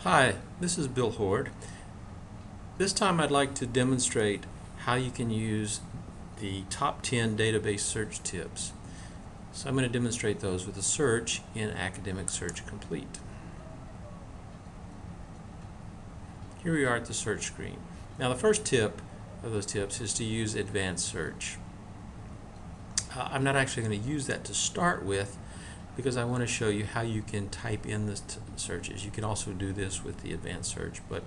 Hi, this is Bill Horde. This time I'd like to demonstrate how you can use the top 10 database search tips. So I'm going to demonstrate those with a search in Academic Search Complete. Here we are at the search screen. Now the first tip of those tips is to use advanced search. I'm not actually going to use that to start with because I want to show you how you can type in the searches. You can also do this with the advanced search, but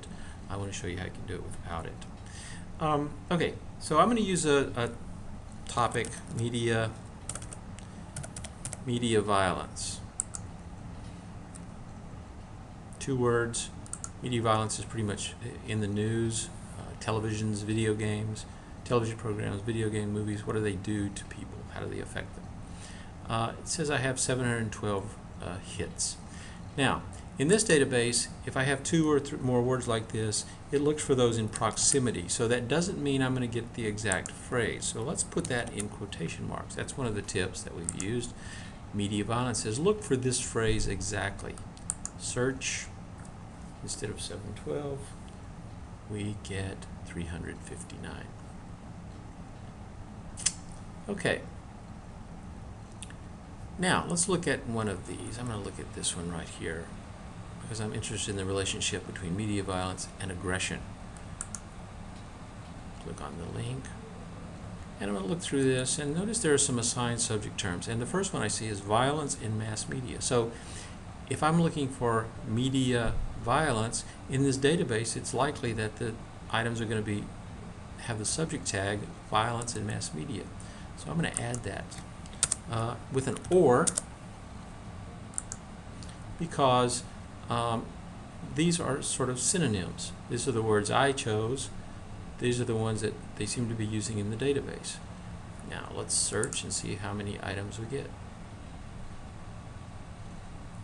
I want to show you how you can do it without it. Okay, so I'm going to use a topic, media violence. 2 words. Media violence is pretty much in the news, televisions, video games, television programs, video game movies. What do they do to people? How do they affect them? It says I have 712 hits. Now, in this database, if I have 2 or more words like this, it looks for those in proximity. So that doesn't mean I'm going to get the exact phrase. So let's put that in quotation marks. That's one of the tips that we've used. Media violence says look for this phrase exactly. Search, instead of 712, we get 359. Okay. Now, let's look at one of these. I'm going to look at this one right here because I'm interested in the relationship between media violence and aggression. Click on the link. And I'm going to look through this and notice there are some assigned subject terms. And the first one I see is violence in mass media. So if I'm looking for media violence in this database, it's likely that the items are going to have the subject tag violence in mass media. So I'm going to add that. With an or, because these are sort of synonyms. These are the words I chose. These are the ones that they seem to be using in the database. Now let's search and see how many items we get.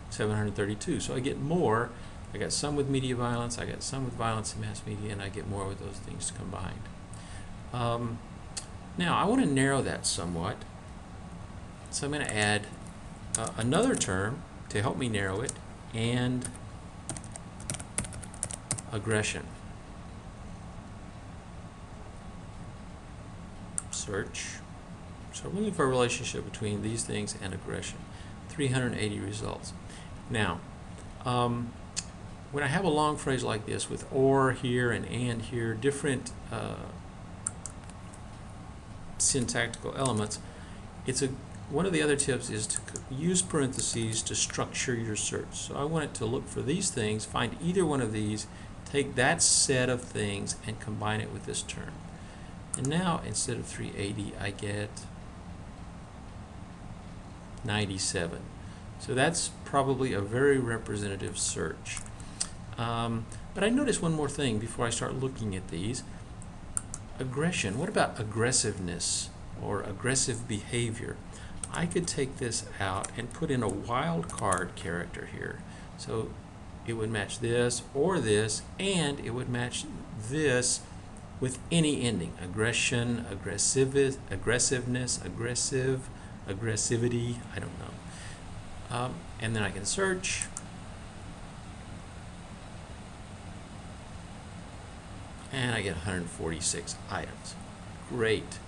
732. So I get more. I got some with media violence, I got some with violence in mass media, and I get more with those things combined. Now I want to narrow that somewhat. So I'm going to add another term to help me narrow it, and aggression. Search. So I'm looking for a relationship between these things and aggression. 380 results. Now, when I have a long phrase like this with or here and here, different syntactical elements, one of the other tips is to use parentheses to structure your search. So I want it to look for these things, find either one of these, take that set of things and combine it with this term. And now instead of 380 I get 97. So that's probably a very representative search. But I noticed one more thing before I start looking at these. Aggression. What about aggressiveness or aggressive behavior? I could take this out and put in a wildcard character here. So it would match this or this, and it would match this with any ending. Aggression, aggressiveness, aggressive, aggressivity, I don't know. And then I can search. And I get 146 items. Great.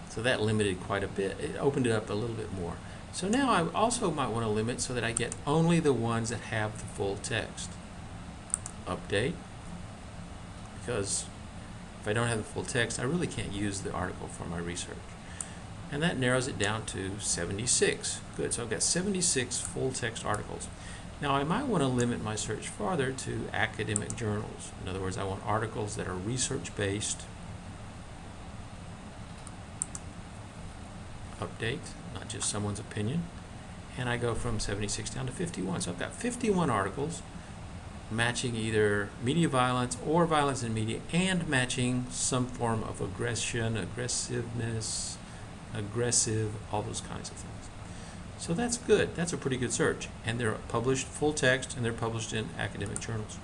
So that limited quite a bit. It opened it up a little bit more. So now I also might want to limit so that I get only the ones that have the full text. Update. Because if I don't have the full text, I really can't use the article for my research. And that narrows it down to 76. Good, so I've got 76 full text articles. Now I might want to limit my search farther to academic journals. In other words, I want articles that are research based. Update, not just someone's opinion. And I go from 76 down to 51. So I've got 51 articles matching either media violence or violence in media, and matching some form of aggression, aggressiveness, aggressive, all those kinds of things. So that's good. That's a pretty good search. And they're published full text, and they're published in academic journals.